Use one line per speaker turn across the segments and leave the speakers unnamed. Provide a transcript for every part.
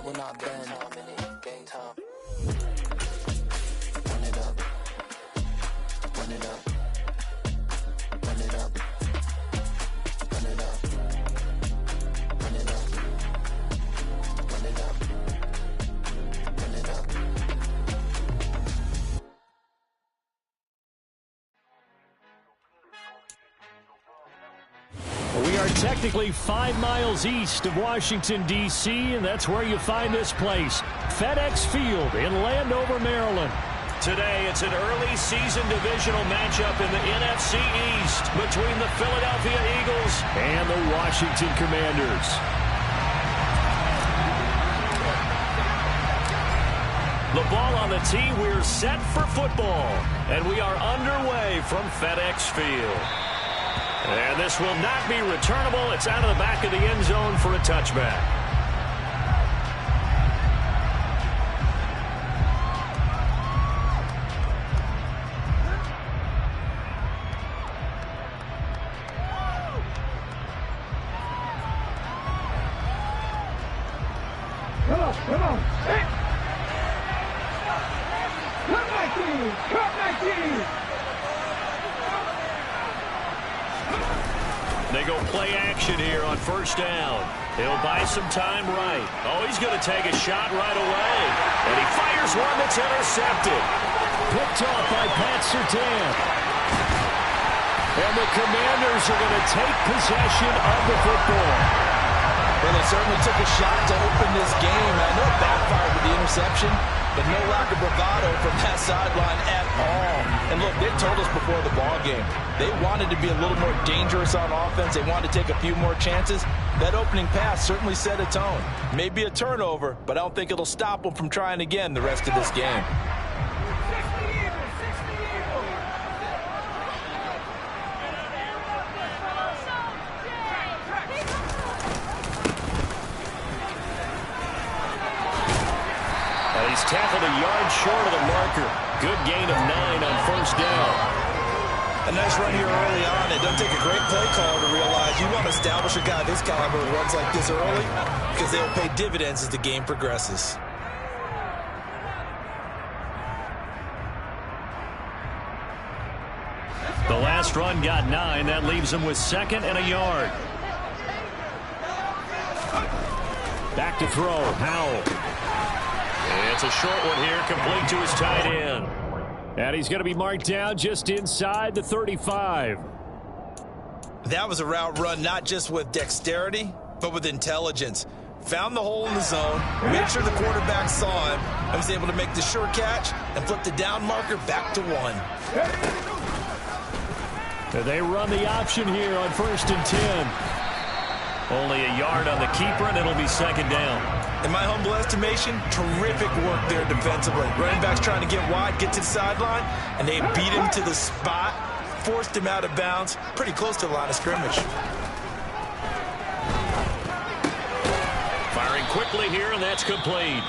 I will not bend. Game time. Run it up. Run it up. Run it up. Run it up. Run it up. Run it up. Run it up.
We are technically 5 miles east of Washington, D.C., and that's where you find this place, FedEx Field in Landover, Maryland. Today, it's an early season divisional matchup in the NFC East between the Philadelphia Eagles and the Washington Commanders. The ball on the tee, we're set for football, and we are underway from FedEx Field. And this will not be returnable. It's out of the back of the end zone for a touchback.
Come on. Hey. Come 19.
They go play action here on first down. He'll buy some time right. Oh, he's going to take a shot right away. And he fires one that's intercepted. Picked off by Pat Surtain. And the Commanders are going to take possession of the football.
Well, they certainly took a shot to open this game. I know it backfired with the interception, but no lack of bravado from that sideline at all. And look, they told us before the ball game, they wanted to be a little more dangerous on offense. They wanted to take a few more chances. That opening pass certainly set a tone. Maybe a turnover, but I don't think it'll stop them from trying again the rest of this game.
He's tackled a yard short of the marker. Good gain of 9 on first down.
A nice run here early on. It doesn't take a great play caller to realize you want to establish a guy this caliber who runs like this early because they'll pay dividends as the game progresses.
The last run got 9. That leaves him with 2nd and a yard. Back to throw. Howell. It's a short one here, complete to his tight end. And he's going to be marked down just inside the 35.
That was a route run not just with dexterity, but with intelligence. Found the hole in the zone, made sure the quarterback saw him, and was able to make the sure catch and flip the down marker back to 1.
They run the option here on 1st and 10. Only a yard on the keeper, and it'll be 2nd down.
In my humble estimation, terrific work there defensively. Running back's trying to get wide, get to the sideline, and they beat him to the spot, forced him out of bounds, pretty close to the line of scrimmage.
Firing quickly here, and that's complete.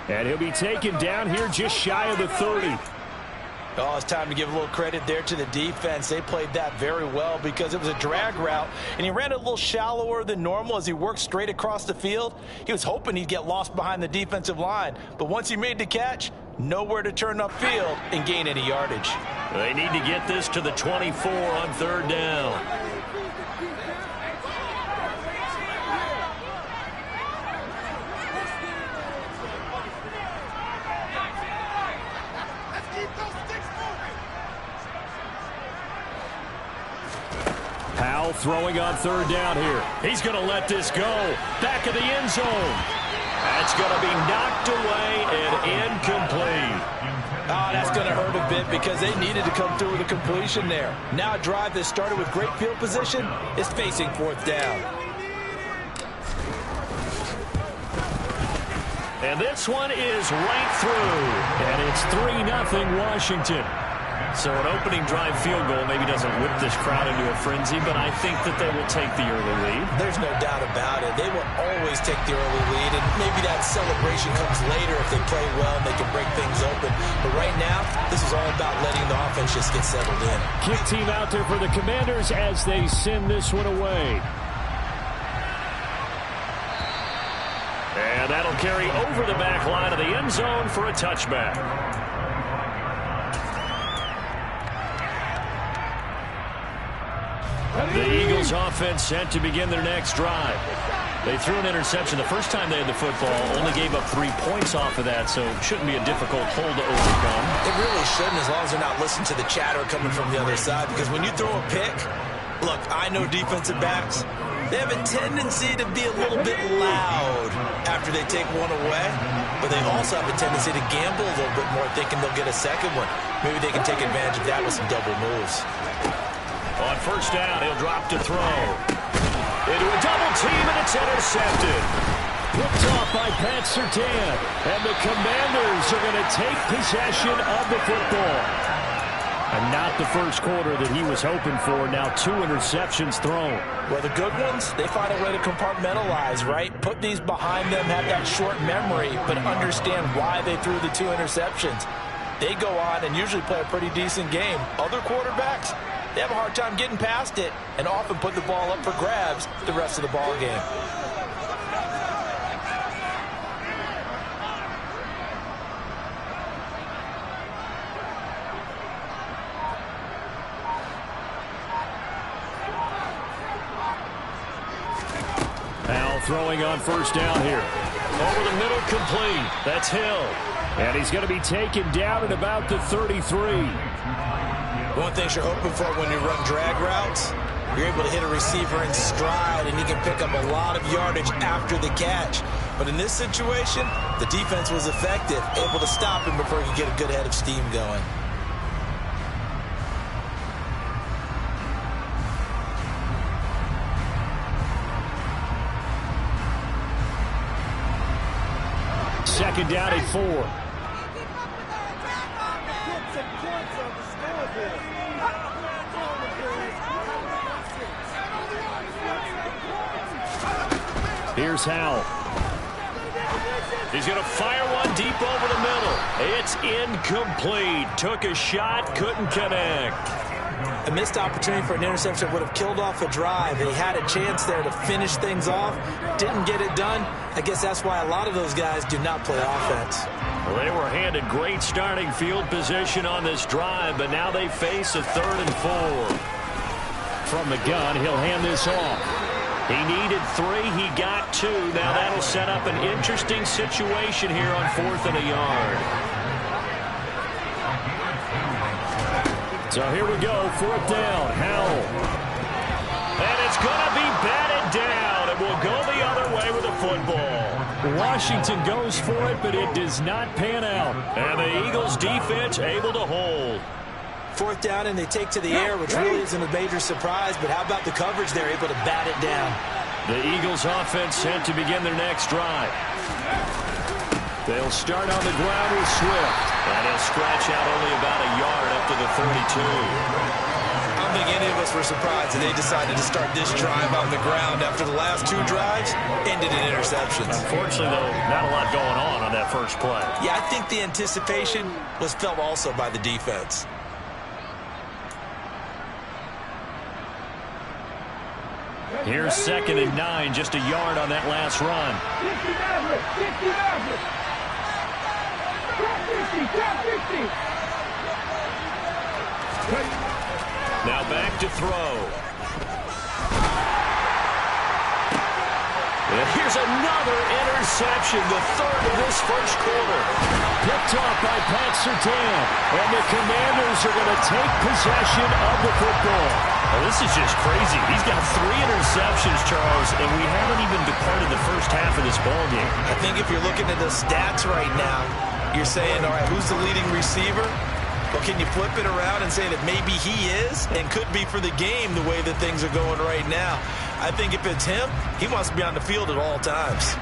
And he'll be taken down here just shy of the 30.
Oh, it's time to give a little credit there to the defense. They played that very well because it was a drag route, and he ran it a little shallower than normal as he worked straight across the field. He was hoping he'd get lost behind the defensive line, but once he made the catch, nowhere to turn upfield and gain any yardage.
They need to get this to the 24 on 3rd down. Powell throwing on 3rd down here. He's going to let this go. Back of the end zone. That's going to be knocked away and incomplete.
Oh, that's going to hurt a bit because they needed to come through with a completion there. Now a drive that started with great field position is facing 4th down.
And this one is right through. And it's 3-0 Washington. So an opening drive field goal maybe doesn't whip this crowd into a frenzy, but I think that they will take the early lead.
There's no doubt about it. They will always take the early lead, and maybe that celebration comes later if they play well and they can break things open. But right now, this is all about letting the offense just get settled in.
Kick team out there for the Commanders as they send this one away. And And that'll carry over the back line of the end zone for a touchback. The Eagles offense set to begin their next drive. They threw an interception the first time they had the football, only gave up 3 points off of that, so it shouldn't be a difficult hole to overcome.
It really shouldn't, as long as they're not listening to the chatter coming from the other side, because when you throw a pick, look, I know defensive backs, they have a tendency to be a little bit loud after they take one away, but they also have a tendency to gamble a little bit more, thinking they'll get a second one. Maybe they can take advantage of that with some double moves.
On first down, he'll drop to throw. Into a double team, and it's intercepted. Picked off by Pat Surtain. And the Commanders are going to take possession of the football. And not the first quarter that he was hoping for. Now 2 interceptions thrown.
Well, the good ones, they find a way to compartmentalize, right? Put these behind them, have that short memory, but understand why they threw the 2 interceptions. They go on and usually play a pretty decent game. Other quarterbacks, they have a hard time getting past it and often put the ball up for grabs the rest of the ball game.
Now throwing on first down here. Over the middle, complete. That's Hill. And he's going to be taken down at about the 33.
One thing you're hoping for when you run drag routes, you're able to hit a receiver in stride, and you can pick up a lot of yardage after the catch. But in this situation, the defense was effective, able to stop him before he could get a good head of steam going.
Second down at 4. Here's Howell. He's going to fire one deep over the middle. It's incomplete. Took a shot, couldn't connect.
A missed opportunity for an interception would have killed off a drive. He had a chance there to finish things off. Didn't get it done. I guess that's why a lot of those guys do not play offense.
Well, they were handed great starting field position on this drive, but now they face a 3rd and 4. From the gun, he'll hand this off. He needed 3. He got 2. Now that'll set up an interesting situation here on 4th and a yard. So here we go. 4th down. Howell. And it's going to be batted down. It will go the other way with the football. Washington goes for it, but it does not pan out. And the Eagles defense able to hold.
4th down, and they take to the air, which really isn't a major surprise, but how about the coverage there, able to bat it down?
The Eagles offense set to begin their next drive. They'll start on the ground with Swift, and he'll scratch out only about a yard up to the 32.
I don't think any of us were surprised that they decided to start this drive on the ground after the last 2 drives ended in interceptions.
Unfortunately, though, not a lot going on that first play.
Yeah, I think the anticipation was felt also by the defense.
Here's 2nd and 9, just a yard on that last run. Now back to throw. And here's another interception, the 3rd of this first quarter. Picked off by Pat Surtain. And the Commanders are going to take possession of the football. Well, this is just crazy. He's got 3 interceptions, Charles, and we haven't even departed the first half of this ballgame.
I think if you're looking at the stats right now, you're saying, all right, who's the leading receiver? Well, can you flip it around and say that maybe he is and could be for the game the way that things are going right now? I think if it's him, he wants to be on the field at all times.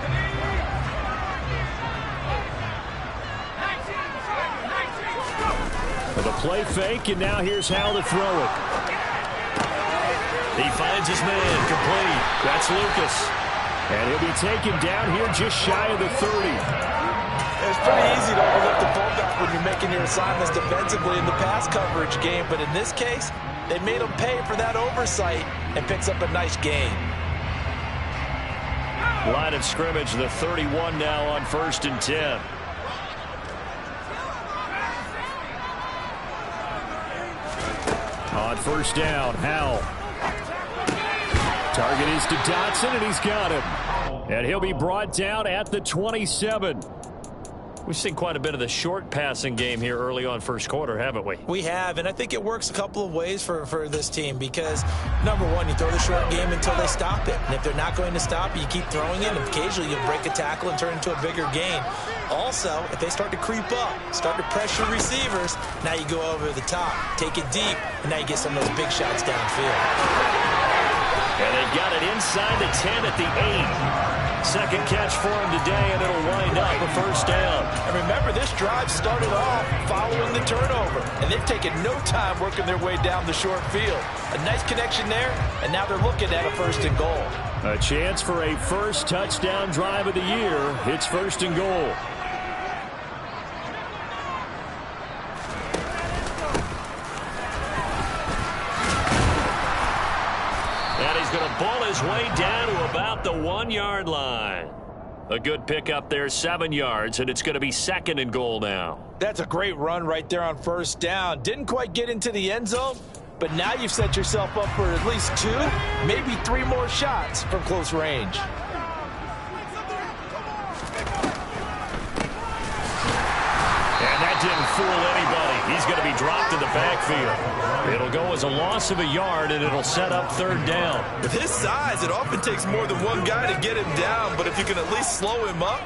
The play fake, and now here's how to throw it. He finds his man, complete. That's Lucas. And he'll be taken down here just shy of the 30.
It's pretty easy to overlook the fullback when you're making your assignments defensively in the pass coverage game, but in this case, they made him pay for that oversight and picks up a nice gain.
Line of scrimmage, the 31 now on 1st and 10. On 1st down, Howell. Target is to Dotson, and he's got him. And he'll be brought down at the 27. We've seen quite a bit of the short passing game here early on first quarter, haven't we?
We have, and I think it works a couple of ways for this team because, number one, you throw the short game until they stop it. And if they're not going to stop it, you keep throwing it, and occasionally you break a tackle and turn it into a bigger gain. Also, if they start to creep up, start to pressure receivers, now you go over the top, take it deep, and now you get some of those big shots downfield.
And they've got it inside the 10 at the 8. Second catch for him today, and it'll wind up a 1st down.
And remember, this drive started off following the turnover, and they've taken no time working their way down the short field. A nice connection there, and now they're looking at a 1st and goal.
A chance for a first touchdown drive of the year. It's 1st and goal. Going to bull his way down to about the 1-yard line. A good pickup there, 7 yards, and it's going to be 2nd and goal now.
That's a great run right there on 1st down. Didn't quite get into the end zone, but now you've set yourself up for at least 2, maybe 3 more shots from close range.
And that didn't fool anybody. He's going to be dropped in the backfield. It'll go as a loss of a yard, and it'll set up 3rd down.
With his size, it often takes more than one guy to get him down, but if you can at least slow him up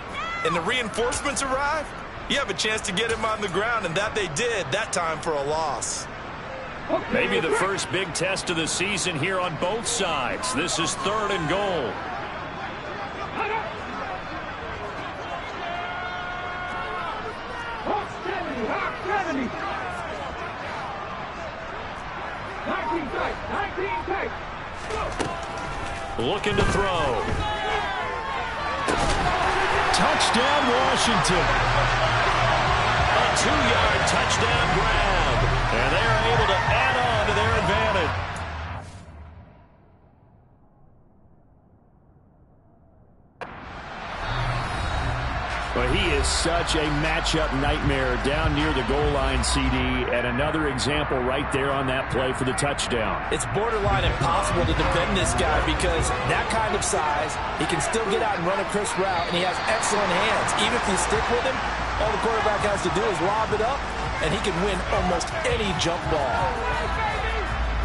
and the reinforcements arrive, you have a chance to get him on the ground, and that they did, that time for a loss.
Maybe the first big test of the season here on both sides. This is 3rd and goal. Looking to throw. Touchdown, Washington. A 2-yard touchdown grab. And they're able to add on to their advantage. But he is such a matchup nightmare down near the goal line, CD, and another example right there on that play for the touchdown.
It's borderline impossible to defend this guy because that kind of size, he can still get out and run a crisp route, and he has excellent hands. Even if you stick with him, all the quarterback has to do is lob it up, and he can win almost any jump ball.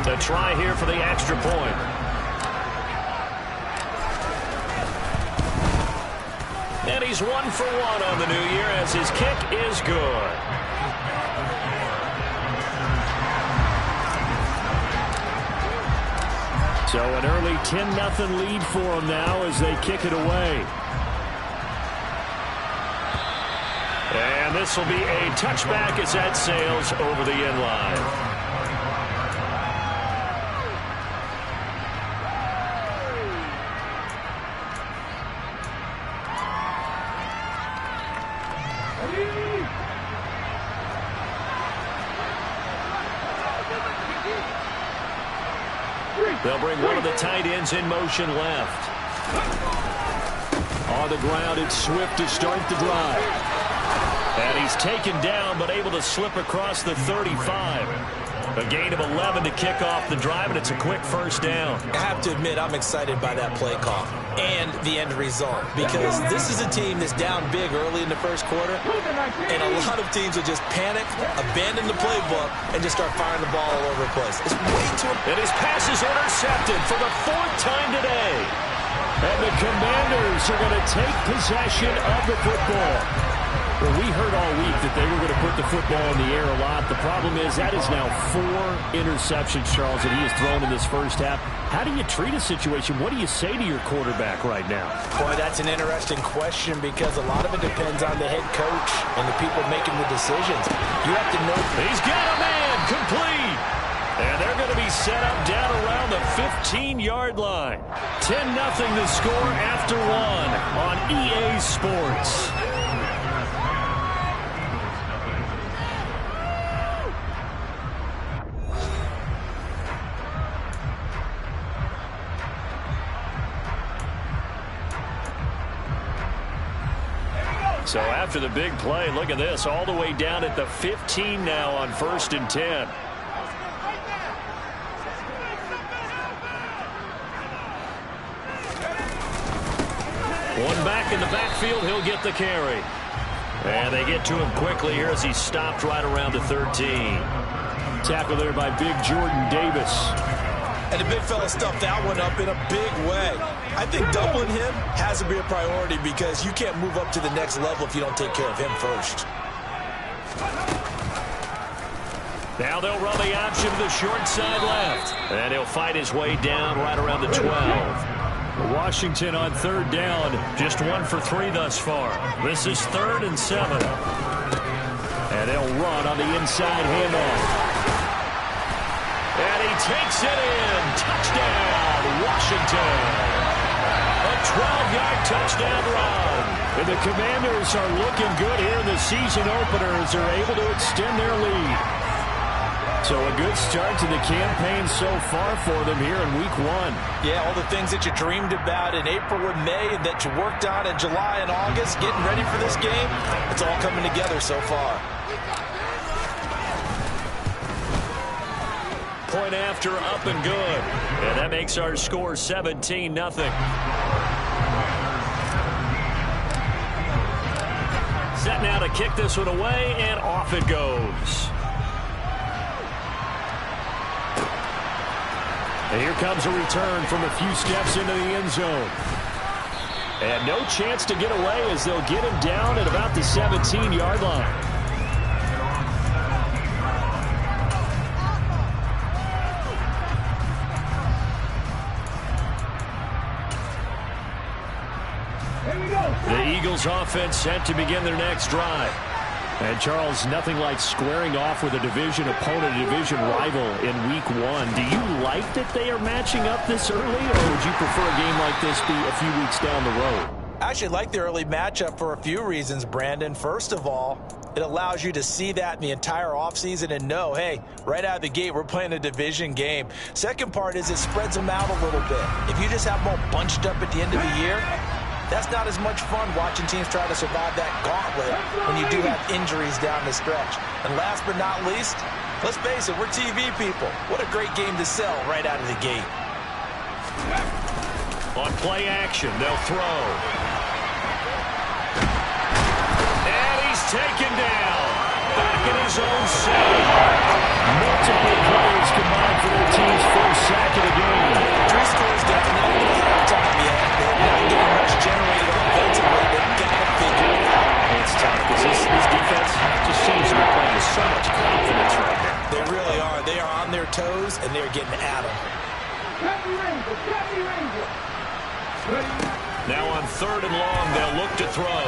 The try here for the extra point. And he's 1 for 1 on the new year as his kick is good. So an early 10-0 lead for them now as they kick it away. And this will be a touchback as that sails over the end line. They'll bring one of the tight ends in motion left. On the ground, it's Swift to start the drive. And he's taken down, but able to slip across the 35. A gain of 11 to kick off the drive, and it's a quick 1st down.
I have to admit, I'm excited by that play call and the end result because this is a team that's down big early in the first quarter, and a lot of teams will just panic, abandon the playbook, and just start firing the ball all over the place. It's way too...
And his pass is intercepted for the 4th time today. And the Commanders are going to take possession of the football. Well, we heard all week that they were going to put the football in the air a lot. The problem is that is now 4 interceptions, Charles, that he has thrown in this first half. How do you treat a situation? What do you say to your quarterback right now?
Boy, that's an interesting question because a lot of it depends on the head coach and the people making the decisions. You have to know.
He's got a man complete. And they're going to be set up down around the 15-yard line. 10-0 the score after 1 on EA Sports. So after the big play, look at this, all the way down at the 15 now on 1st and 10. One back in the backfield, he'll get the carry. And they get to him quickly here as he's stopped right around the 13. Tackle there by big Jordan Davis.
And the big fella stuffed that one up in a big way. I think doubling him has to be a priority because you can't move up to the next level if you don't take care of him first.
Now they'll run the option to the short side left. And he'll fight his way down right around the 12. Washington on 3rd down, just 1 for 3 thus far. This is 3rd and 7. And they'll run on the inside handoff. And he takes it in. Touchdown, Washington. A 12-yard touchdown run. And the Commanders are looking good here in the season opener as they're able to extend their lead. So a good start to the campaign so far for them here in week 1.
Yeah, all the things that you dreamed about in April and May and that you worked on in July and August, getting ready for this game, it's all coming together so far.
Point after, up and good. And that makes our score 17-0. Set now to kick this one away, and off it goes. And here comes a return from a few steps into the end zone. And no chance to get away as they'll get him down at about the 17-yard line. The Eagles offense set to begin their next drive. And, Charles, nothing like squaring off with a division opponent, a division rival in week 1. Do you like that they are matching up this early, or would you prefer a game like this be a few weeks down the road?
I actually like the early matchup for a few reasons, Brandon. First of all, it allows you to see that in the entire offseason and know, hey, right out of the gate, we're playing a division game. Second part is it spreads them out a little bit. If you just have them all bunched up at the end of the year, that's not as much fun watching teams try to survive that gauntlet when you do have injuries down the stretch. And last but not least, let's face it, we're TV people. What a great game to sell right out of the gate.
On play action, they'll throw. And he's taken down. Back in his own set. Multiple players combined for their team's first sack of the game.
3 scores down, not a little halftime yet. They're not getting much generated offensively. They've got to figure it out.
It's tough because this defense just seems to be playing with so much confidence right now.
They really are. They are on their toes, and they're getting at them.
Now on 3rd and long, they'll look to throw.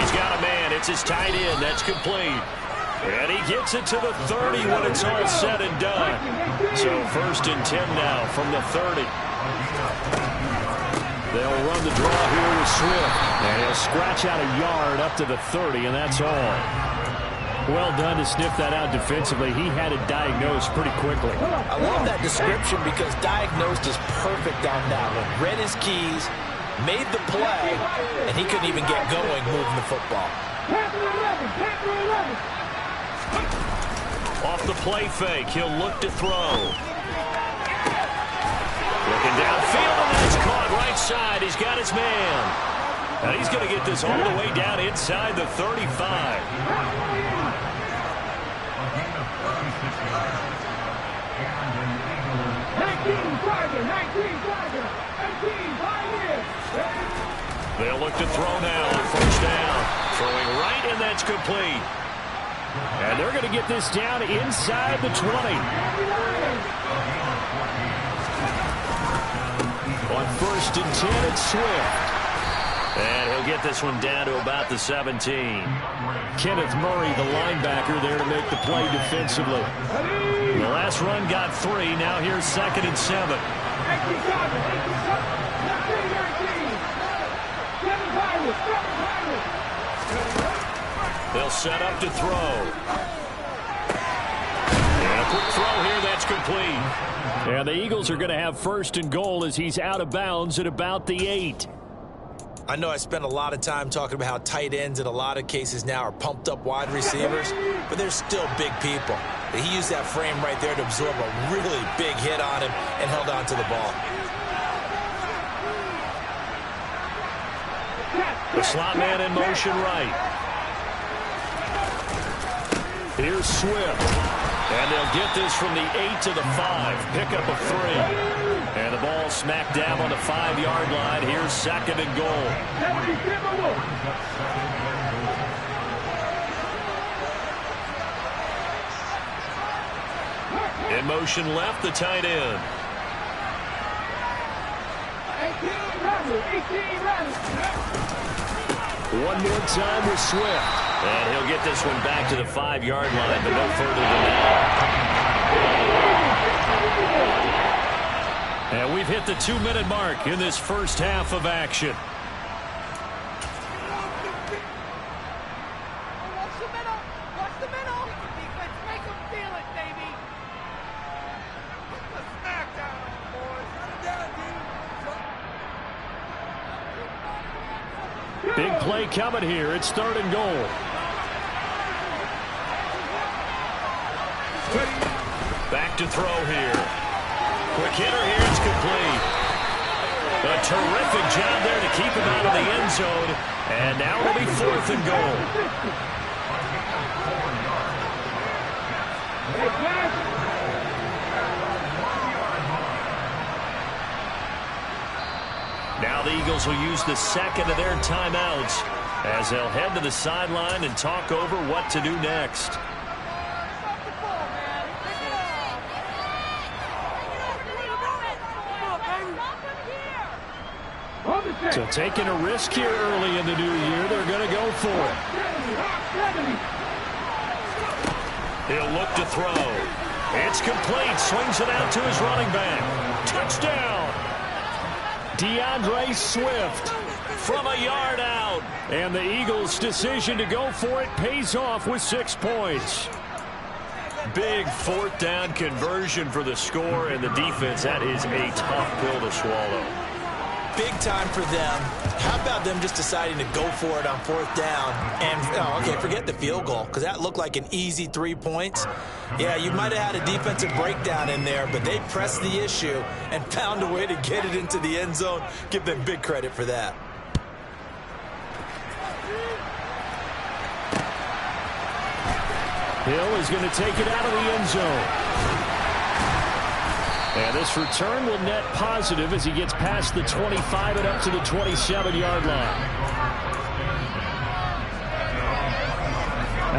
He's got a man. It's his tight end. That's complete. And he gets it to the 30 when it's all said and done. So 1st and 10 now from the 30. They'll run the draw here with Swift. And he'll scratch out a yard up to the 30, and that's all. Well done to sniff that out defensively. He had it diagnosed pretty quickly.
I love that description because diagnosed is perfect on that one. Read his keys, made the play, and he couldn't even get going moving the football.
Off the play fake, he'll look to throw. Looking downfield, and that's caught right side. He's got his man. And he's going to get this all the way down inside the 35. They'll look to throw now on 1st down. Throwing right, and that's complete. And they're going to get this down inside the 20. On 1st and 10, it's Swift. And he'll get this one down to about the 17. Kenneth Murray, the linebacker, there to make the play defensively. The last run got 3. Now here's 2nd and 7. They'll set up to throw. And a quick throw here, that's complete. And the Eagles are going to have 1st and goal as he's out of bounds at about the 8.
I know I spent a lot of time talking about how tight ends in a lot of cases now are pumped up wide receivers, but they're still big people. He used that frame right there to absorb a really big hit on him and held on to the ball.
The slot man in motion right. Here's Swift. And they'll get this from the 8 to the 5. Pick up a 3. And the ball smack dab on the 5-yard line. Here's 2nd and goal. In motion left, the tight end. 1 more time with Swift. And he'll get this one back to the 5-yard line, but no further than that. And we've hit the 2-minute mark in this first half of action.
Watch the middle. Watch the middle. Defense, make them feel it, baby. Put the smack down on them, boys. Run it down, dude.
Big play coming here. It's 3rd and goal. Back to throw here. Quick hitter here. It's complete. A terrific job there to keep him out of the end zone. And now it'll be 4th and goal. Now the Eagles will use the 2nd of their timeouts as they'll head to the sideline and talk over what to do next. So taking a risk here early in the new year, they're going to go for it. He'll look to throw. It's complete. Swings it out to his running back. Touchdown. DeAndre Swift from a yard out. And the Eagles' decision to go for it pays off with 6 points. Big 4th down conversion for the score, and the defense, that is a tough pill to swallow.
Big time for them. How about them just deciding to go for it on 4th down? And, okay, forget the field goal, because that looked like an easy 3 points. Yeah, you might have had a defensive breakdown in there, but they pressed the issue and found a way to get it into the end zone. Give them big credit for that.
Hill is going to take it out of the end zone. And this return will net positive as he gets past the 25 and up to the 27-yard line.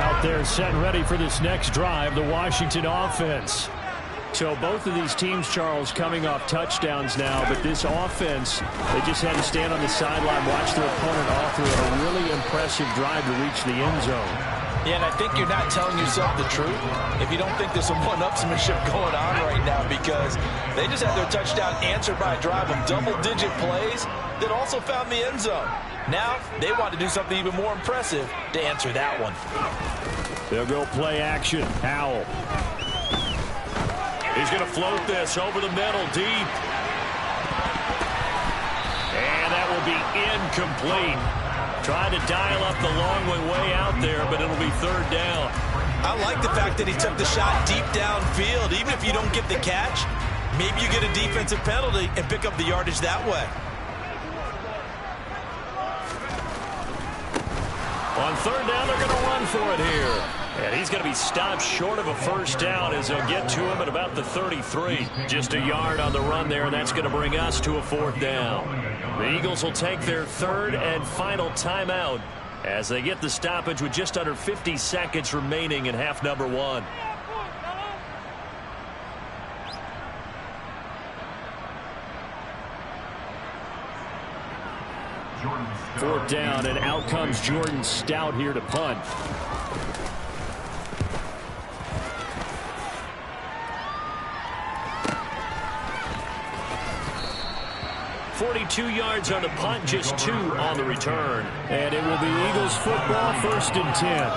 Out there set and ready for this next drive, the Washington offense. So both of these teams, Charles, coming off touchdowns now, but this offense, they just had to stand on the sideline, watch their opponent offer a really impressive drive to reach the end zone.
Yeah, and I think you're not telling yourself the truth if you don't think there's some one-upsmanship going on right now, because they just had their touchdown answered by a drive of double-digit plays that also found the end zone. Now they want to do something even more impressive to answer that one.
They'll go play action. Howell. He's going to float this over the middle, deep. And that will be incomplete. Trying to dial up the long way out there, but it'll be 3rd down.
I like the fact that he took the shot deep downfield. Even if you don't get the catch, maybe you get a defensive penalty and pick up the yardage that way.
On 3rd down, they're going to run for it here. And he's going to be stopped short of a 1st down as they'll get to him at about the 33. Just a yard on the run there, and that's going to bring us to a 4th down. The Eagles will take their 3rd and final timeout as they get the stoppage with just under 50 seconds remaining in half number 1. 4th down, and out comes Jordan Stout here to punt. .42 yards on the punt, just 2 on the return. And it will be Eagles football, 1st and 10.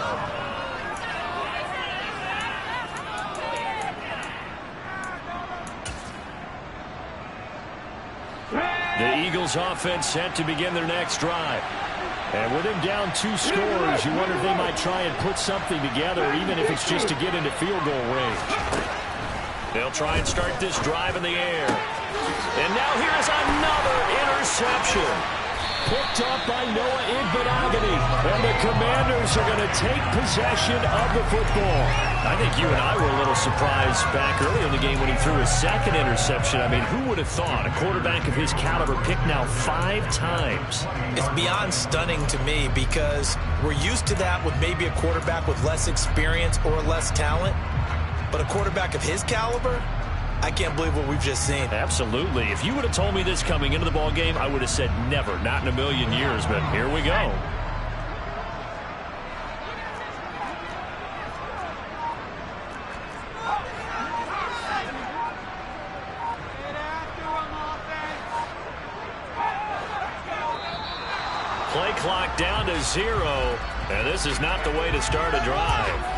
The Eagles offense set to begin their next drive. And with him down 2 scores, you wonder if they might try and put something together, even if it's just to get into field goal range. They'll try and start this drive in the air. And now here's another interception. Picked up by Noah Igbenogany. And the Commanders are going to take possession of the football. I think you and I were a little surprised back early in the game when he threw his second interception. I mean, who would have thought a quarterback of his caliber picked now 5 times?
It's beyond stunning to me because we're used to that with maybe a quarterback with less experience or less talent. But a quarterback of his caliber, I can't believe what we've just seen.
Absolutely. If you would have told me this coming into the ball game, I would have said never, not in a million years. But here we go. Play clock down to 0, and this is not the way to start a drive.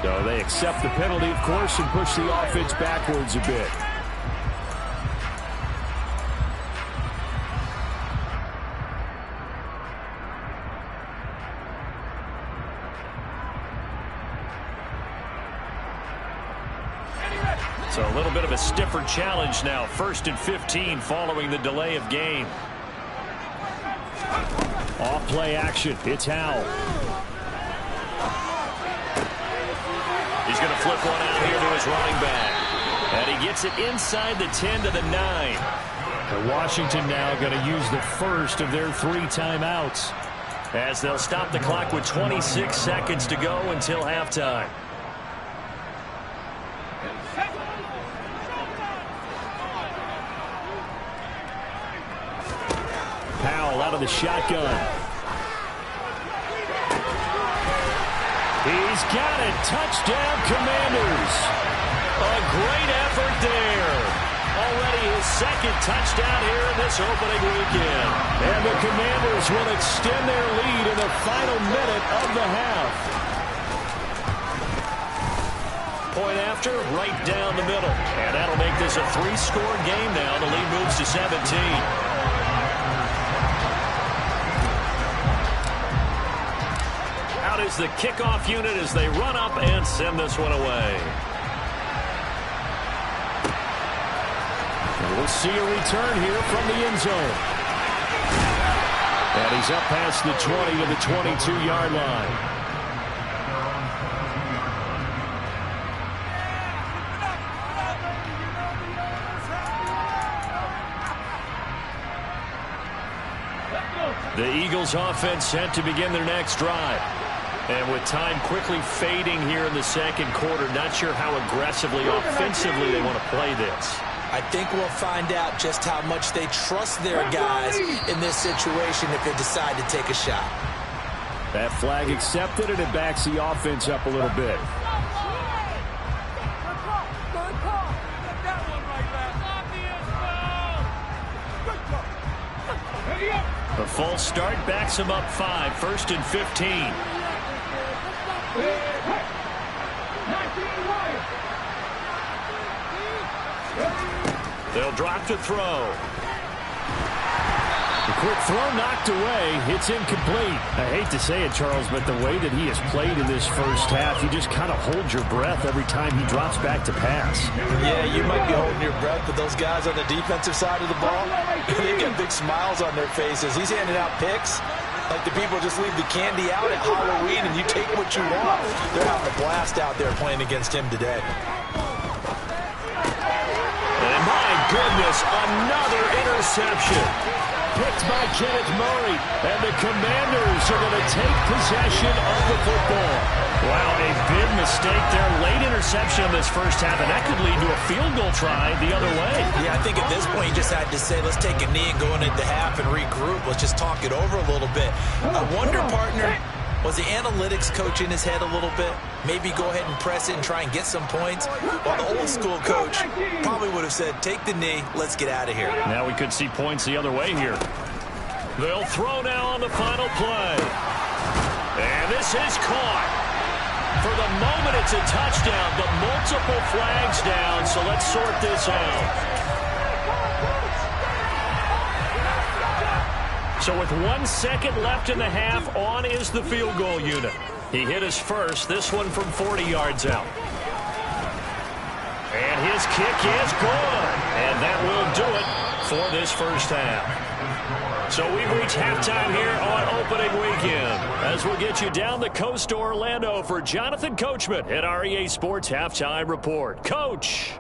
So they accept the penalty, of course, and push the offense backwards a bit. So a little bit of a stiffer challenge now. 1st and 15 following the delay of game. Off play action. It's Howell. He's going to flip one out here to his running back. And he gets it inside the 10 to the 9. And Washington now going to use the first of their 3 timeouts, as they'll stop the clock with 26 seconds to go until halftime. Powell out of the shotgun. He's got it. Touchdown, Commanders. A great effort there. Already his 2nd touchdown here in this opening weekend. And the Commanders will extend their lead in the final minute of the half. Point after, right down the middle. And that'll make this a 3-score game now. The lead moves to 17. Is the kickoff unit as they run up and send this one away. And we'll see a return here from the end zone. And he's up past the 20 to the 22-yard line. The Eagles offense set to begin their next drive. And with time quickly fading here in the 2nd quarter, not sure how aggressively, offensively they want to play this.
I think we'll find out just how much they trust their guys in this situation if they decide to take a shot.
That flag accepted, and it backs the offense up a little bit. The false start backs him up 5, 1st and 15. They'll drop to throw. The quick throw knocked away. It's incomplete. I hate to say it, Charles, but the way that he has played in this first half, you just kind of hold your breath every time he drops back to pass.
Yeah, you might be holding your breath, but those guys on the defensive side of the ball, they get big smiles on their faces. He's handing out picks like the people just leave the candy out at Halloween and you take what you want. They're having a blast out there playing against him today.
And my goodness, another interception. Picked by Kenneth Murray, and the Commanders are going to take possession of the football. Wow, a big mistake there. Late interception in this first half, and that could lead to a field goal try the other way.
Yeah, I think at this point you just had to say, let's take a knee and go into the half and regroup. Let's just talk it over a little bit. I wonder, partner, was the analytics coach in his head a little bit? Maybe go ahead and press it and try and get some points? While the old school coach probably would have said, take the knee, let's get out of here.
Now we could see points the other way here. They'll throw now on the final play. And this is caught. For the moment, it's a touchdown, but multiple flags down, so let's sort this out. So with 1 second left in the half, on is the field goal unit. He hit his first, this one from 40 yards out. And his kick is good. And that will do it for this first half. So we've reached halftime here on opening weekend. As we'll get you down the coast to Orlando for Jonathan Coachman at our EA Sports Halftime Report. Coach.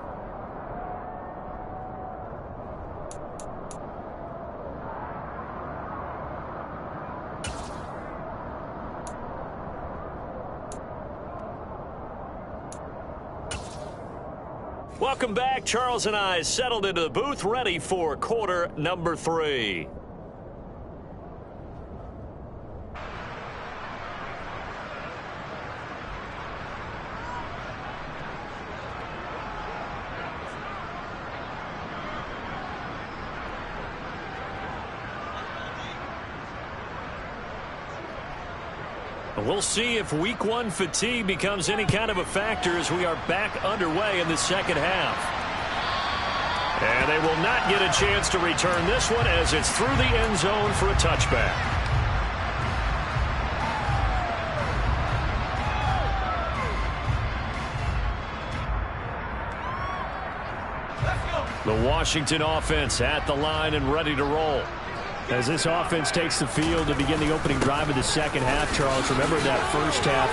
Welcome back. Charles and I settled into the booth, ready for quarter number 3. We'll see if week 1 fatigue becomes any kind of a factor as we are back underway in the second half. And they will not get a chance to return this one as it's through the end zone for a touchback. The Washington offense at the line and ready to roll. As this offense takes the field to begin the opening drive of the second half, Charles, remember that first half,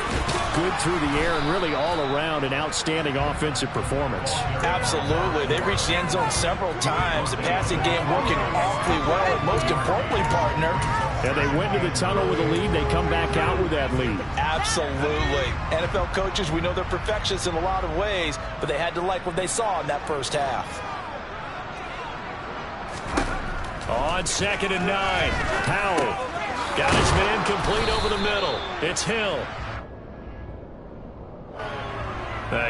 good through the air and really all around an outstanding offensive performance.
Absolutely. They reached the end zone several times. The passing game working awfully well, and most importantly, partner.
Yeah, they went to the tunnel with a lead. They come back out with that lead.
Absolutely. NFL coaches, we know they're perfectionists in a lot of ways, but they had to like what they saw in that first half.
On 2nd and 9, Powell got his man complete over the middle. It's Hill.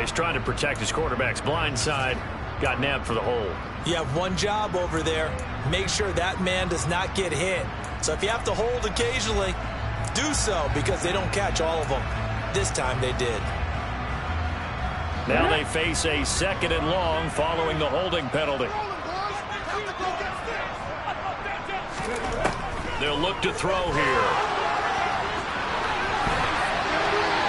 He's trying to protect his quarterback's blind side. Got nabbed for the hold.
You have one job over there. Make sure that man does not get hit. So if you have to hold occasionally, do so because they don't catch all of them. This time they did.
Now they face a 2nd and long following the holding penalty. They'll look to throw here.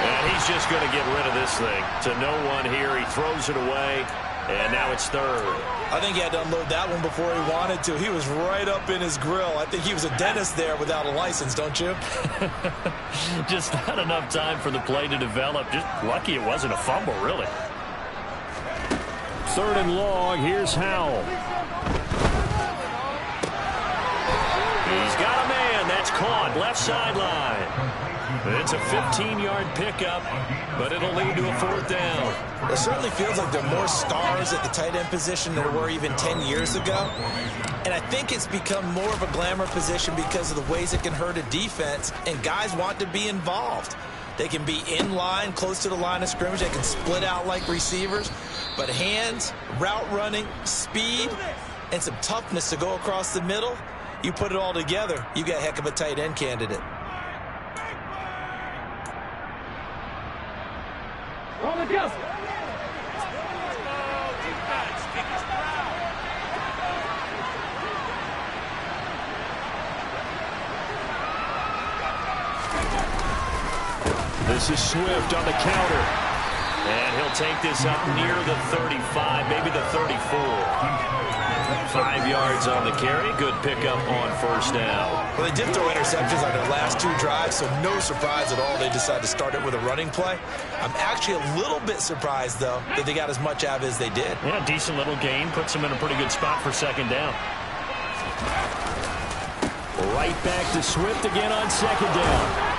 And he's just going to get rid of this thing. To no one here. He throws it away. And now it's 3rd.
I think he had to unload that one before he wanted to. He was right up in his grill. I think he was a dentist there without a license, don't you?
Just not enough time for the play to develop. Just lucky it wasn't a fumble, really. 3rd and long. Here's Howell. He's got a man. That's caught. Left sideline. It's a 15-yard pickup, but it'll lead to a 4th down.
It certainly feels like there are more stars at the tight end position than there were even 10 years ago. And I think it's become more of a glamour position because of the ways it can hurt a defense, and guys want to be involved. They can be in line, close to the line of scrimmage. They can split out like receivers. But hands, route running, speed, and some toughness to go across the middle, you put it all together, you got a heck of a tight end candidate.
On the go.
This is Swift on the counter. And he'll take this up near the 35, maybe the 34. 5 yards on the carry. Good pickup on 1st down.
Well, they did throw interceptions on their last 2 drives, so no surprise at all they decided to start it with a running play. I'm actually a little bit surprised, though, that they got as much out of it as they did.
Yeah, decent little gain. Puts them in a pretty good spot for 2nd down. Right back to Swift again on 2nd down.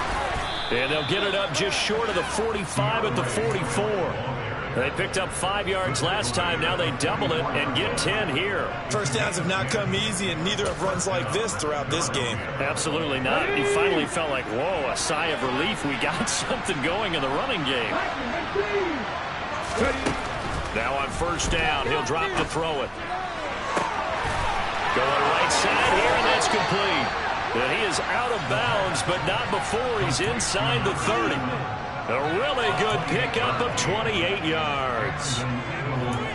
And they'll get it up just short of the 45 at the 44. They picked up 5 yards last time. Now they double it and get 10 here.
First downs have not come easy, and neither have runs like this throughout this game.
Absolutely not. He finally felt like, whoa, a sigh of relief. We got something going in the running game. Now on 1st down, he'll drop to throw it. Going right side here, and that's complete. And he is out of bounds, but not before he's inside the 30. A really good pickup of 28 yards.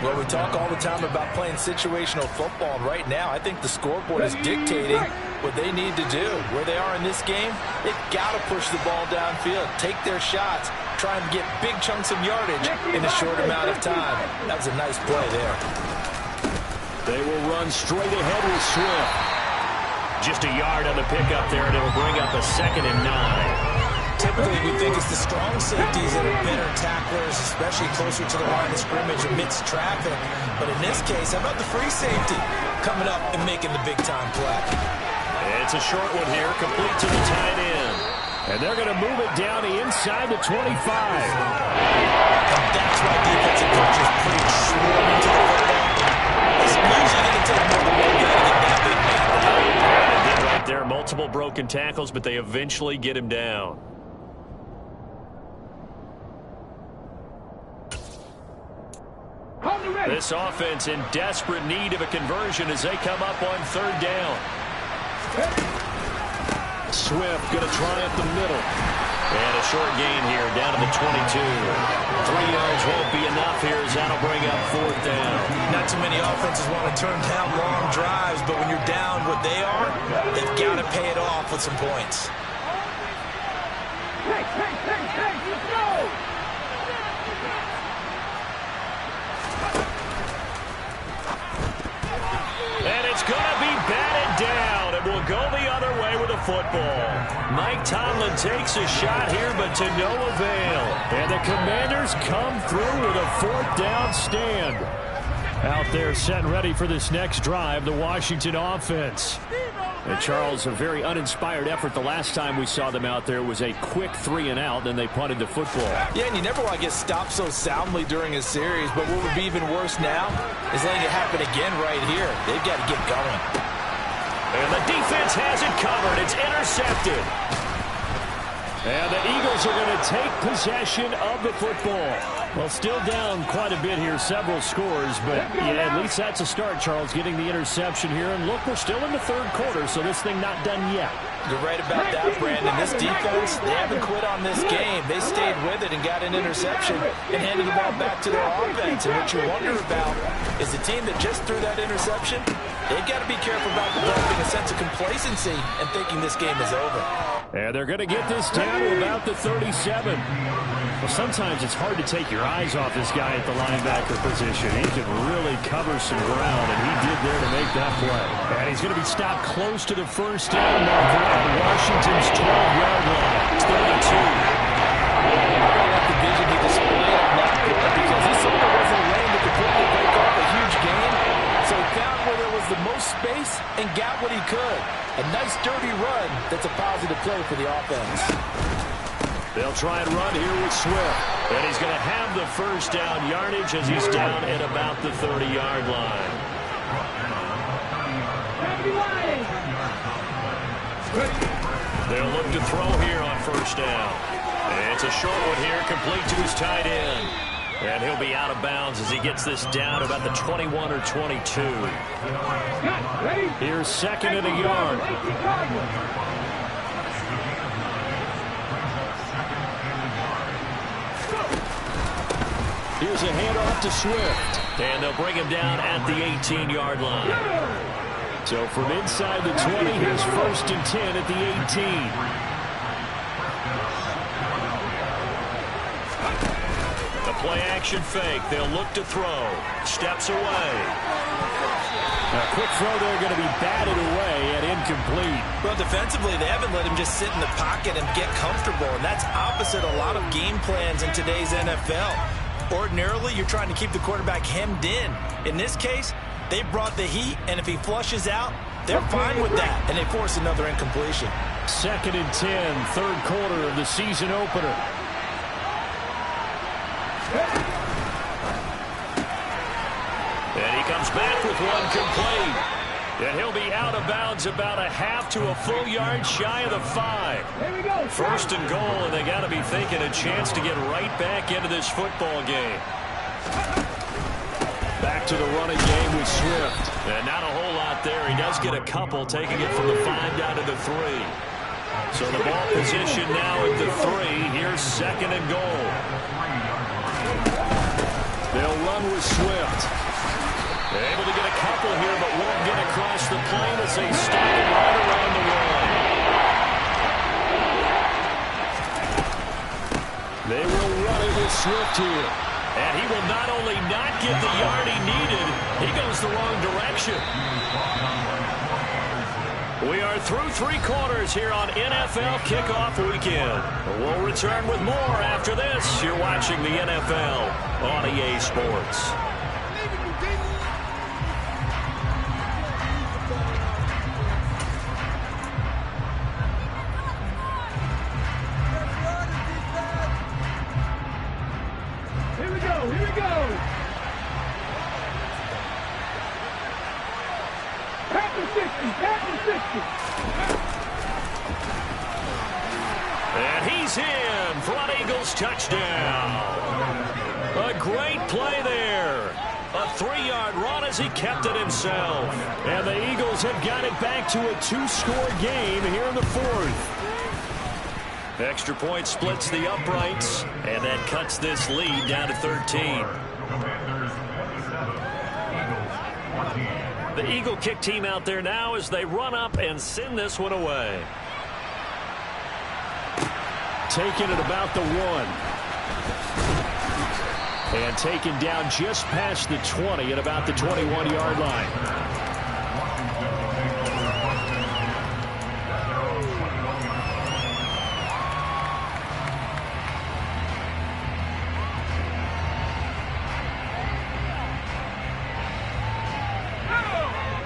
Well, we talk all the time about playing situational football. And right now, I think the scoreboard is dictating what they need to do. Where they are in this game, they've got to push the ball downfield, take their shots, try and get big chunks of yardage in a short amount of time. That was a nice play there.
They will run straight ahead with Swift. Just a yard on the pickup there, and it'll bring up a 2nd and 9.
Typically, we think it's the strong safeties that are better tacklers, especially closer to the line of scrimmage amidst traffic. But in this case, how about the free safety coming up and making the big-time play?
It's a short one here, complete to the tight end. And they're going to move it down inside the 25.
And that's why defensive coaches preach swarming to the football. It's usually going to take more than one guy to get that big man down.
And they did right there, multiple broken tackles, but they eventually get him down. This offense in desperate need of a conversion as they come up on 3rd down. Swift going to try up the middle. And a short gain here down to the 22. 3 yards won't be enough here as that'll bring up 4th down.
Not too many offenses want to turn down long drives, but when you're down what they are, they've got to pay it off with some points.
Hey, let's go!
And it's going to be batted down. It will go the other way with a football. Mike Tomlin takes a shot here, but to no avail. And the Commanders come through with a 4th down stand. Out there set and ready for this next drive, the Washington offense. And Charles, a very uninspired effort the last time we saw them out there was a quick 3 and out, then they punted the football.
Yeah, and you never want to get stopped so soundly during a series, but what would be even worse now is letting it happen again right here. They've got to get going.
And the defense has it covered. It's intercepted. And the Eagles are going to take possession of the football. Well, still down quite a bit here, several scores, but yeah, at least that's a start, Charles, getting the interception here. And look, we're still in the 3rd quarter, so this thing not done yet.
You're right about that, Brandon. This defense, they haven't quit on this game. They stayed with it and got an interception and handed the ball back to their offense. And what you wonder about is the team that just threw that interception, they've got to be careful about developing a sense of complacency and thinking this game is over.
And they're going to get this down to about the 37. Well, sometimes it's hard to take your eyes off this guy at the linebacker position. He can really cover some ground, and he did there to make that play. And he's going to be stopped close to the 1st down marker on Washington's 12-yard line. It's 32.
I like the vision he displayed on that play because he saw there wasn't a lane that could completely break off a huge gain. So he found where there was the most space and got what he could. A nice dirty run that's a positive play for the offense.
They'll try and run here with Swift. And he's going to have the 1st down yardage as he's down at about the 30-yard line. They'll look to throw here on 1st down. It's a short one here, complete to his tight end. And he'll be out of bounds as he gets this down about the 21 or 22. Here's 2nd and a yard. Here's a handoff to Swift. And they'll bring him down at the 18-yard line. So from inside the 20, here's 1st and 10 at the 18. Play-action fake. They'll look to throw. Steps away. A quick throw there going to be batted away and incomplete.
Well, defensively, they haven't let him just sit in the pocket and get comfortable, and that's opposite a lot of game plans in today's NFL. Ordinarily, you're trying to keep the quarterback hemmed in. In this case, they brought the heat, and if he flushes out, they're fine with that, and they force another incompletion.
2nd and 10, 3rd quarter of the season opener. And he comes back with one complete. And he'll be out of bounds about a half to a full yard shy of the 5. 1st and goal, and they got to be thinking a chance to get right back into this football game. Back to the running game with Swift. And not a whole lot there. He does get a couple, taking it from the 5 down to the 3. So the ball position now at the 3. Here's 2nd and goal. They'll run with Swift. Able to get a couple here, but won't get across the plane as they stop it right around the run. They will run it with Swift here. And he will not only not get the yard he needed, he goes the wrong direction. We are through 3 quarters here on NFL Kickoff Weekend. We'll return with more after this. You're watching the NFL on EA Sports.
Here we go, here we go. Pack 60, pack 60.
And he's in for an Eagles touchdown. A great play there. A 3-yard run as he kept it himself. And the Eagles have got it back to a 2-score game here in the 4th. Extra point splits the uprights, and that cuts this lead down to 13. The Eagle kick team out there now as they run up and send this one away. Taken at about the 1. And taken down just past the 20 at about the 21-yard line.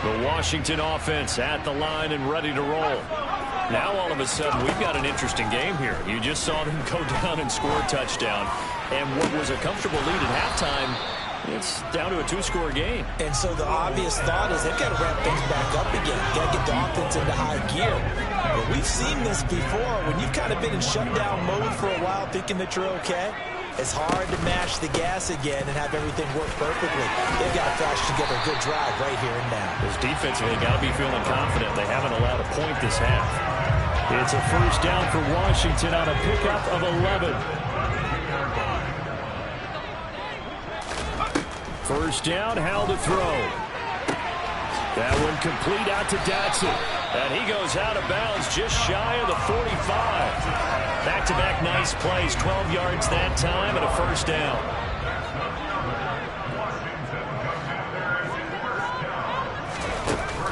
The Washington offense at the line and ready to roll. Now all of a sudden we've got an interesting game here. You just saw them go down and score a touchdown. And what was a comfortable lead at halftime, it's down to a 2-score game.
And so the obvious thought is they've got to ramp things back up again. Got to get the offense into high gear. But we've seen this before. When you've kind of been in shutdown mode for a while thinking that you're okay, it's hard to mash the gas again and have everything work perfectly. They've got to flash together a good drive right here and now.
This defensively got to be feeling confident. They haven't allowed a point this half. It's a 1st down for Washington on a pickup of 11. 1st down, Howell to throw. That one complete out to Dotson. And he goes out of bounds just shy of the 45. Back-to-back nice plays, 12 yards that time and a 1st down.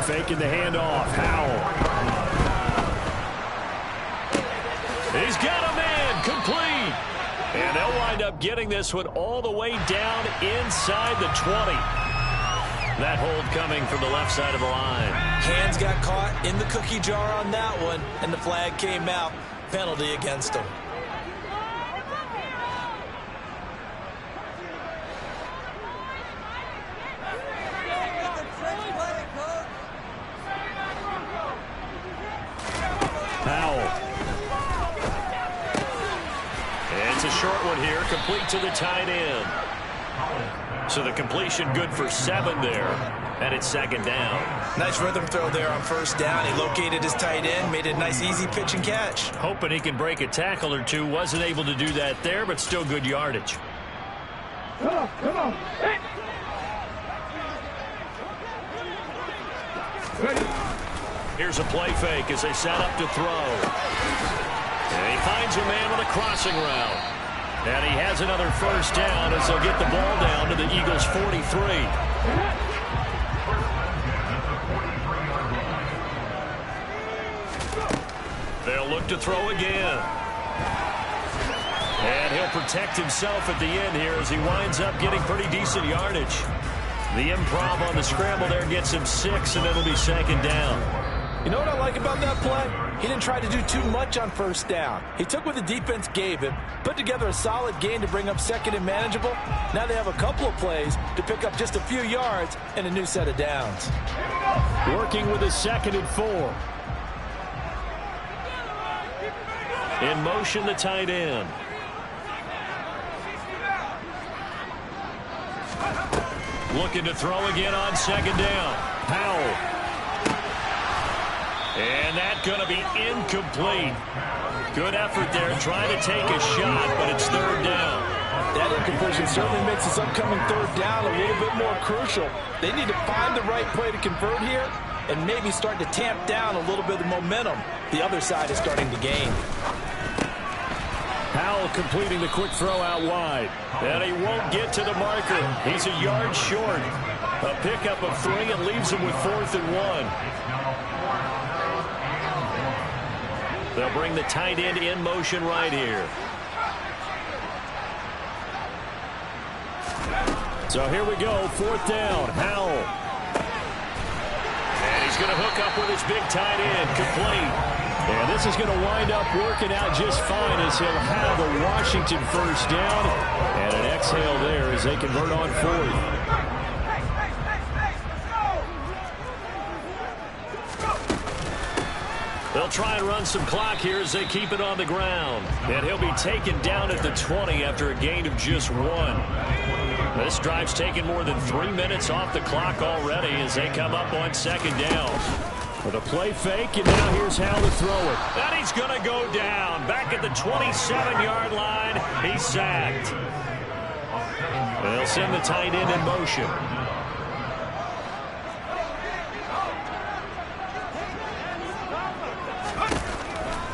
Faking the handoff, Howell. He's got a man, complete. And they'll wind up getting this one all the way down inside the 20. That hold coming from the left side of the line.
Hands got caught in the cookie jar on that one, and the flag came out. Penalty against him.
Powell. It's a short one here, complete to the tight end. So the completion good for 7 there, and it's 2nd down.
Nice rhythm throw there on 1st down. He located his tight end, made it a nice easy pitch and catch.
Hoping he can break a tackle or two. Wasn't able to do that there, but still good yardage.
Come on, come on. Hey. Ready.
Here's a play fake as they set up to throw. And he finds a man with a crossing route. And he has another 1st down as they'll get the ball down to the Eagles' 43. They'll look to throw again. And he'll protect himself at the end here as he winds up getting pretty decent yardage. The improv on the scramble there gets him 6, and it'll be 2nd down.
You know what I like about that play? He didn't try to do too much on 1st down. He took what the defense gave him, put together a solid gain to bring up 2nd and manageable. Now they have a couple of plays to pick up just a few yards and a new set of downs.
Working with a 2nd and 4. In motion, the tight end. Looking to throw again on 2nd down. Powell. And that's going to be incomplete. Good effort there, trying to take a shot, but it's third down.
That incompletion certainly makes this upcoming third down a little bit more crucial. They need to find the right play to convert here and maybe start to tamp down a little bit of momentum the other side is starting to gain.
Howell completing the quick throw out wide. And he won't get to the marker. He's a yard short. A pickup of 3 and leaves him with 4th and 1. They'll bring the tight end in motion right here. So here we go, 4th down, Howell. And he's going to hook up with his big tight end, complete. And this is going to wind up working out just fine as he'll have a Washington first down. And an exhale there as they convert on 4th. They'll try and run some clock here as they keep it on the ground. And he'll be taken down at the 20 after a gain of just 1. This drive's taken more than 3 minutes off the clock already as they come up on 2nd down. With a play fake, and now here's how to throw it. And he's going to go down. Back at the 27-yard line. He's sacked. They'll send the tight end in motion.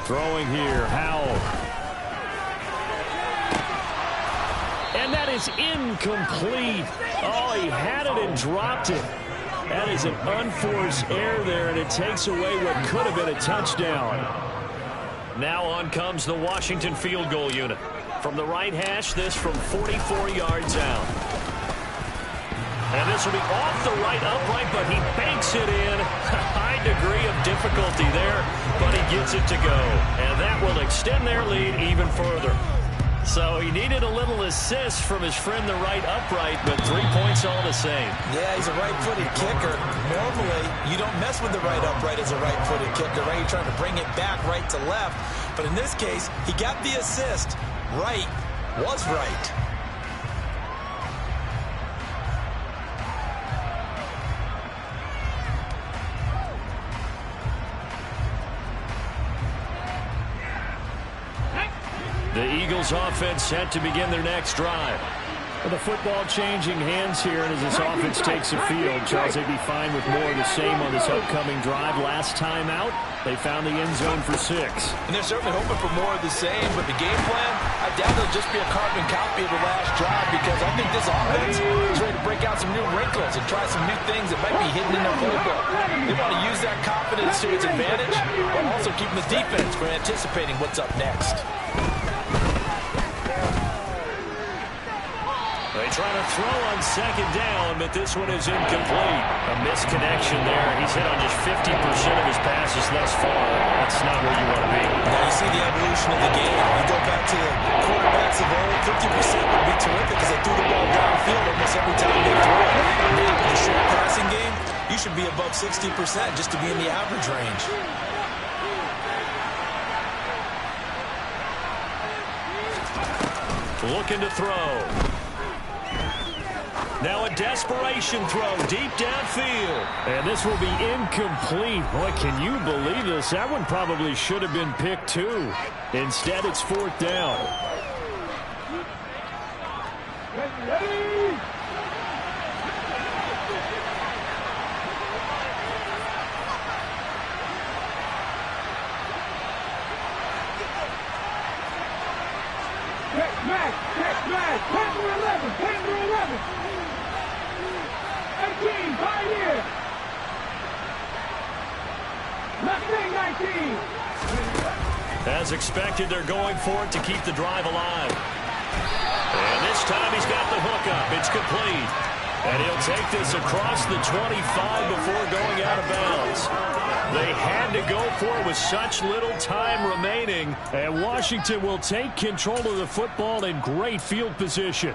Throwing here, Howell. And that is incomplete. Oh, he had it and dropped it. That is an unforced error there, and it takes away what could have been a touchdown. Now on comes the Washington field goal unit. From the right hash, this from 44 yards out. And this will be off the right upright, but he banks it in. High degree of difficulty there, but he gets it to go. And that will extend their lead even further. So he needed a little assist from his friend the right upright, but 3 points all the same.
Yeah, he's a right-footed kicker. Normally, you don't mess with the right upright as a right-footed kicker, right? You're trying to bring it back right to left. But in this case, he got the assist. Right was right.
The Eagles offense set to begin their next drive. With the football changing hands here, and as this offense takes the field, Charles, they'd be fine with more of the same on this upcoming drive. Last time out, they found the end zone for 6.
And they're certainly hoping for more of the same, but the game plan, I doubt it'll just be a carbon copy of the last drive, because I think this offense is ready to break out some new wrinkles and try some new things that might be hidden in their playbook. They want to use that confidence to its advantage, while also keeping the defense from anticipating what's up next.
They try to throw on 2nd down, but this one is incomplete. A misconnection there. He's hit on just 50% of his passes thus far. That's not where you want to be.
Now you see the evolution of the game. You go back to the quarterbacks of old, 50% would be terrific because they threw the ball downfield almost every time they threw it. Now with the short passing game, you should be above 60% just to be in the average range.
Looking to throw. Now a desperation throw deep downfield. And this will be incomplete. Boy, can you believe this? That one probably should have been picked too. Instead, it's 4th down.
Ready? Back, 10 to 11, 10 to 11. 18, right here. Left wing, 19.
As expected, they're going for it to keep the drive alive. And this time he's got the hookup. It's complete. And he'll take this across the 25 before going out of bounds. They had to go for it with such little time remaining. And Washington will take control of the football in great field position.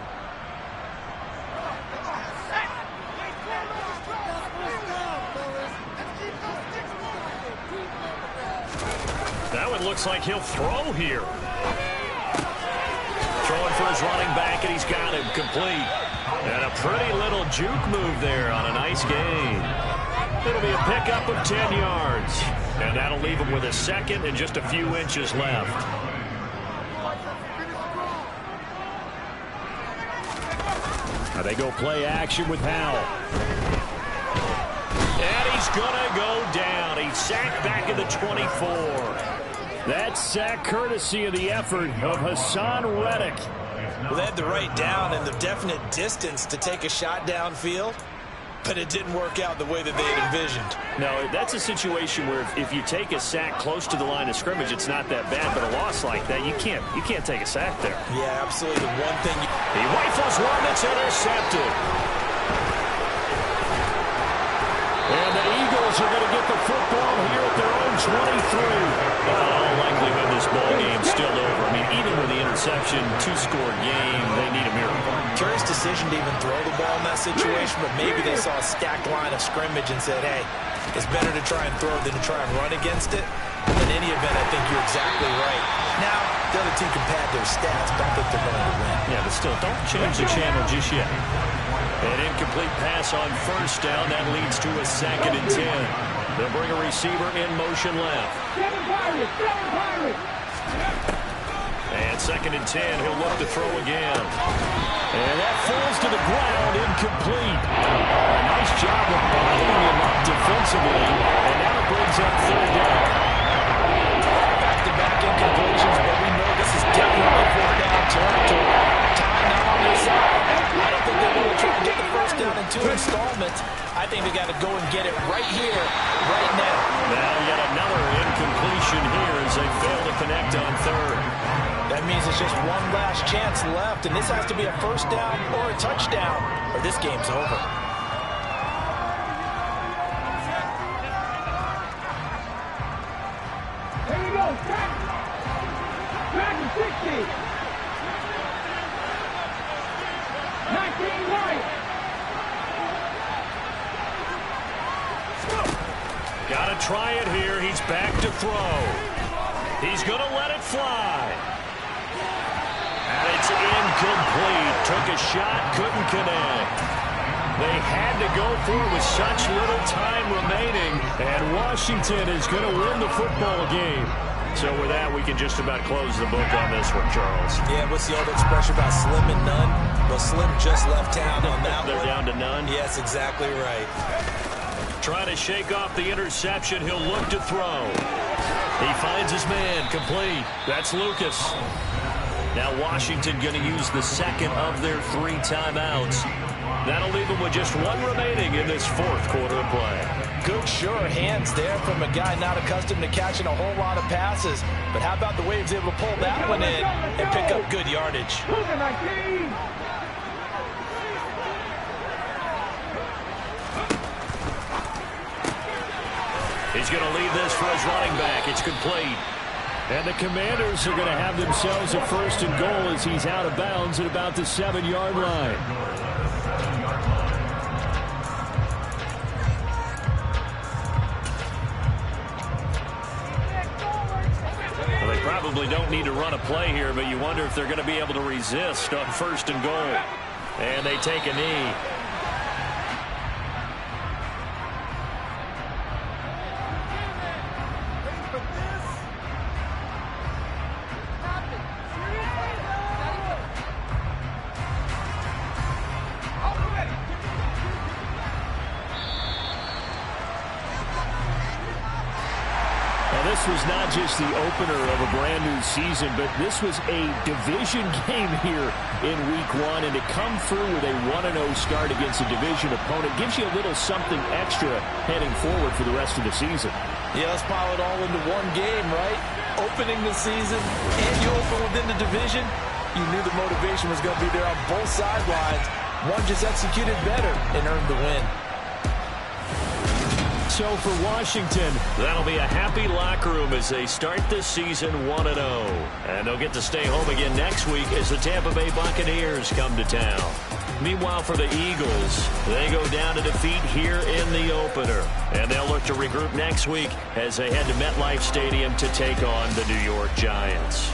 That one looks like he'll throw here. Throwing for his running back, and he's got him complete. And a pretty little juke move there on a nice gain. It'll be a pickup of 10 yards. And that'll leave him with a second and just a few inches left. Now they go play action with Howell. And he's going to go down. He's sacked back at the 24. That sack courtesy of the effort of Hassan Reddick.
Well, they had the right down and the definite distance to take a shot downfield, but it didn't work out the way that they had envisioned.
No, that's a situation where if you take a sack close to the line of scrimmage, it's not that bad, but a loss like that, you can't take a sack there.
Yeah, absolutely. The one thing
he rifles one that's intercepted. And the Eagles are going to get the football here at their own 23. All likelihood this ball game's still over. I mean, even with the interception, two-score game, they need a miracle.
Curious decision to even throw the ball in that situation, but maybe they saw a stacked line of scrimmage and said, hey, it's better to try and throw than to try and run against it. In any event, I think you're exactly right. Now, the other team can pad their stats, but I think they're going to win.
Yeah, but still, don't change the channel just yet. An incomplete pass on first down. That leads to a 2nd and 10. They'll bring a receiver in motion left. And 2nd and 10. He'll look to throw again. And that falls to the ground, incomplete. Nice job of bottling him up defensively. And now it brings up 3rd down.
Back-to-back incompletions, but we know this is definitely 4th down territory. Time now on the side. I don't think they're going to try to get the first down in 2 installments. I think they got to go and get it right here, right now.
Now yet another incompletion here as they fail to connect on 3rd.
That means it's just one last chance left, and this has to be a first down or a touchdown, or this game's over.
There you go, back to 60. 19 right.
Got to try it here. He's back to throw. He's going to let it fly. And it's incomplete. Took a shot, couldn't connect. They had to go for it with such little time remaining. And Washington is going to win the football game. So with that, we can just about close the book on this one, Charles.
Yeah, what's the old expression about slim and none? Well, Slim just left town on that
They're
one.
down to none?
Yes, exactly right.
Trying to shake off the interception. He'll look to throw. He finds his man, complete. That's Lucas. Now Washington going to use the 2nd of their 3 timeouts. That'll leave them with just 1 remaining in this 4th quarter of play.
Good, sure hands there from a guy not accustomed to catching a whole lot of passes. But how about the way he was able to pull that one in and pick up good yardage?
He's going to leave this for his running back. It's complete. And the Commanders are going to have themselves a 1st and goal as he's out of bounds at about the 7-yard line. Well, they probably don't need to run a play here, but you wonder if they're going to be able to resist on 1st and goal. And they take a knee. This was not just the opener of a brand new season, but this was a division game here in Week 1. And to come through with a 1-0 start against a division opponent gives you a little something extra heading forward for the rest of the season.
Yeah, let's pile it all into one game, right? Opening the season and you open within the division. You knew the motivation was going to be there on both sidelines. One just executed better and earned the win.
So for Washington, that'll be a happy locker room as they start this season 1-0. And they'll get to stay home again next week as the Tampa Bay Buccaneers come to town. Meanwhile, for the Eagles, they go down to defeat here in the opener. And they'll look to regroup next week as they head to MetLife Stadium to take on the New York Giants.